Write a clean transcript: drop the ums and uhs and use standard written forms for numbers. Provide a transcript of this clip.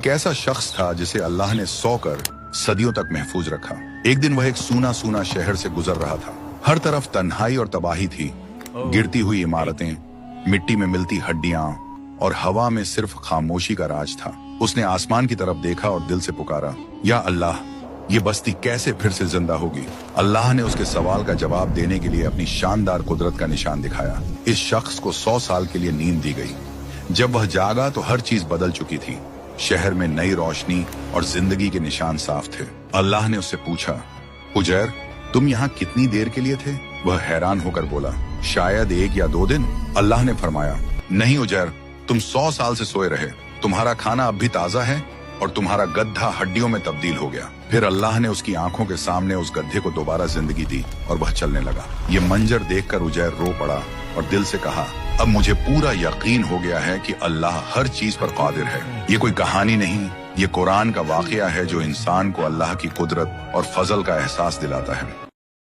कैसा शख्स था जिसे अल्लाह ने 100 कर सदियों तक महफूज रखा। एक दिन वह एक सूना सूना शहर से गुजर रहा था। हर तरफ तन्हाई और तबाही थी। गिरती हुई इमारतें, मिट्टी में मिलती हड्डियां और हवा में सिर्फ खामोशी का राज था। उसने आसमान की तरफ देखा और दिल से पुकारा, या अल्लाह, ये बस्ती कैसे फिर से जिंदा होगी। अल्लाह ने उसके सवाल का जवाब देने के लिए अपनी शानदार कुदरत का निशान दिखाया। इस शख्स को 100 साल के लिए नींद दी गई। जब वह जागा तो हर चीज बदल चुकी थी। शहर में नई रोशनी और जिंदगी के निशान साफ थे। अल्लाह ने उससे पूछा, उजैर, तुम यहाँ कितनी देर के लिए थे? वह हैरान होकर बोला, शायद 1 या 2 दिन। अल्लाह ने फरमाया, नहीं उजैर, तुम 100 साल से सोए रहे। तुम्हारा खाना अब भी ताजा है और तुम्हारा गड्ढा हड्डियों में तब्दील हो गया। फिर अल्लाह ने उसकी आंखों के सामने उस गड्ढे को दोबारा जिंदगी दी और वह चलने लगा। ये मंजर देखकर उजैर रो पड़ा और दिल से कहा, अब मुझे पूरा यकीन हो गया है कि अल्लाह हर चीज पर कादिर है। ये कोई कहानी नहीं, ये कुरान का वाकया है जो इंसान को अल्लाह की कुदरत और फजल का एहसास दिलाता है।